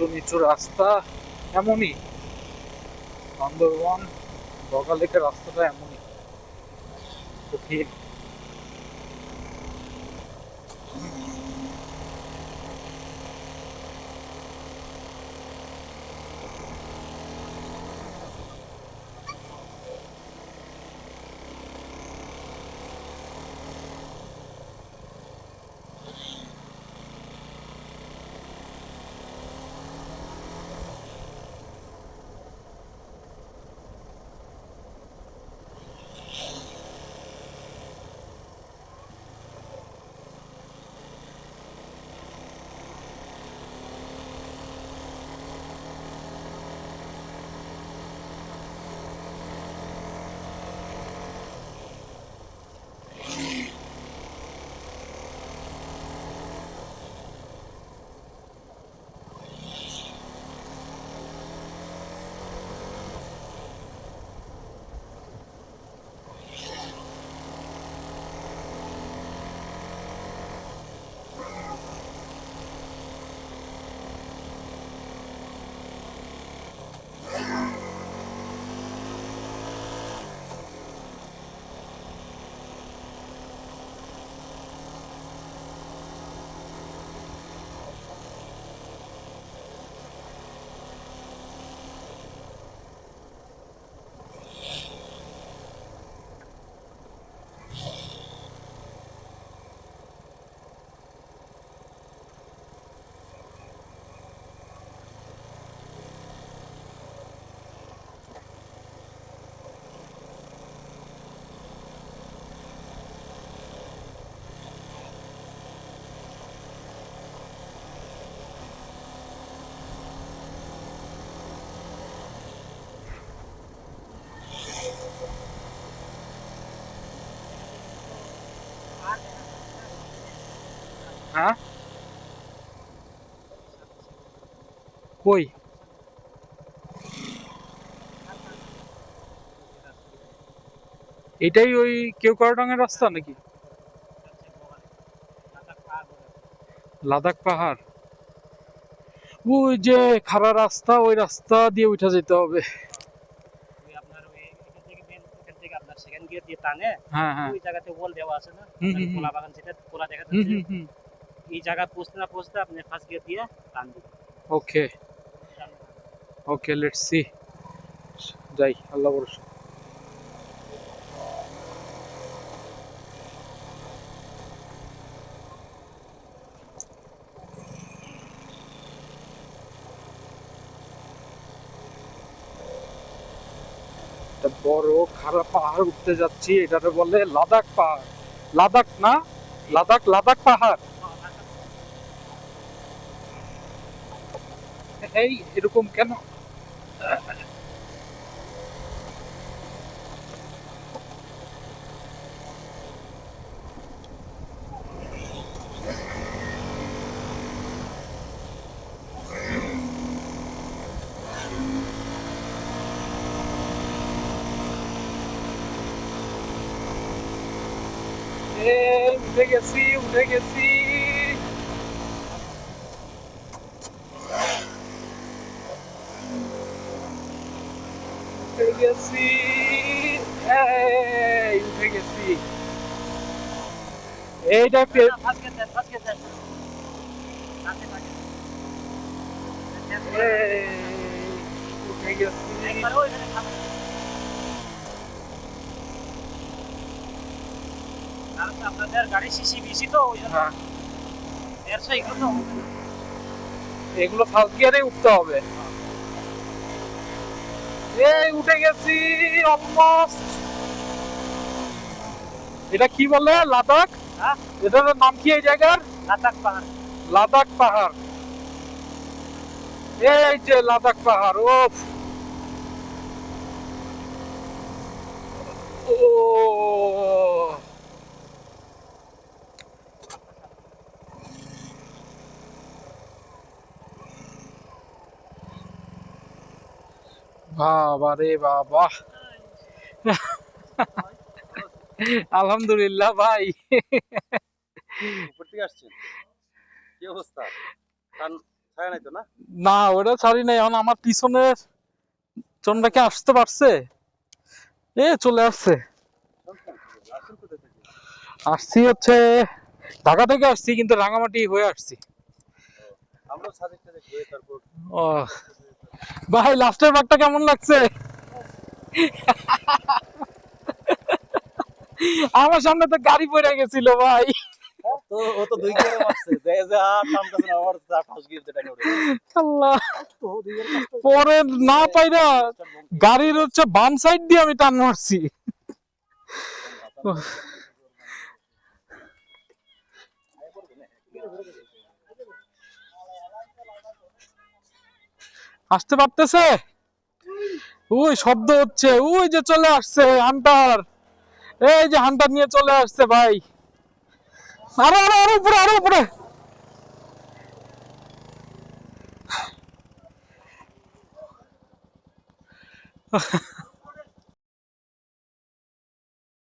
উঁচু নিচু রাস্তা এমনই, বান্দরবান বগালেকের রাস্তাটা এমনই কঠিন। হ্যাঁ, কই এটাই ওই কেওক্রাডাঙ্গের রাস্তা নাকি? লাদাখ পাহাড়, ওই যে খাড়া রাস্তা, ওই রাস্তা দিয়ে উঠে যেতে হবে। হ্যাঁ হ্যাঁ, ওই জায়গাতে ওয়াল দেওয়া আছে না, কলা বাগান যেটা কলা দেখা হুম যাচ্ছে, হুম হুম, এই জায়গা পৌঁছতে না পৌঁছতে আপনি ফার্স্ট গিয়ার দিয়ে টান দিবেন। ওকে ওকে, লেটস সি, যাই আল্লাহ ভরসা। একটা বড় খাড়া পাহাড় উঠতে যাচ্ছি, এটাকে বলে লাদাখ পাহাড়। লাদাখ না, লাদাখ, লাদাখ পাহাড়। এই এরকম কেন? উঠে গেছি, উঠে গেছি। উঠে গেছি, এই উঠে গেছি। এইটা ফার্স্ট গিয়ার দেন, ফার্স্ট গিয়ার দেন, কাছে থাকে উঠে গেছি। একবার ওইখানে থামেন, কারণ আপনাদের গাড়ি সিসি বেশি তো ওই জন্য 150 এগুলো তো হবে না। এগুলো ফার্স্ট গিয়ারে উঠতে হবে। এই উঠে গেছি অলমোস্ট। এটা কি বলে, লাদাখ? হ্যাঁ, এটার নাম কি এই জায়গার? লাদাখ পাহাড়। লাদাখ পাহাড়। এই যে লাদাখ পাহাড়, ওফ, ও বাবা রে বাবা। আলহামদুলিল্লাহ ভাই। উপর থেকে আসছেন, কি অবস্থা? ছাড়া নাই তো না? না ওটা ছাড়ি নাই, এখন আমার পিছনের জনটা কি আসতে পারছে? এ চলে আসছে। আসেন কোথা থেকে? আসছি হচ্ছে ঢাকা থেকে আসছি, কিন্তু রাঙামাটি হয়ে আসছি। আমরা সাজেক টাজেক হয়ে তারপর ও ভাই, লাস্টের ভাগটা কেমন লাগছে? আমার সামনে তো গাড়ি পড়ে গেছিল ভাই। ও তো 2 গিয়ারে মারছে। দেয় যে টানতেছে না, আমার যা ফার্স্ট গিয়ার যেটা করে। আল্লাহ, তো 2 গিয়ারে কাজ করে। পরে না পাইরা গাড়ির হচ্ছে বাম সাইড দিয়ে আমি টান মারছি। আসতে পারতেছে? ওই শব্দ হচ্ছে, ওই যে চলে আসছে হান্টার। এই যে হান্টার নিয়ে চলে আসছে ভাই। আরো আরো আরো উপরে, আরো উপরে।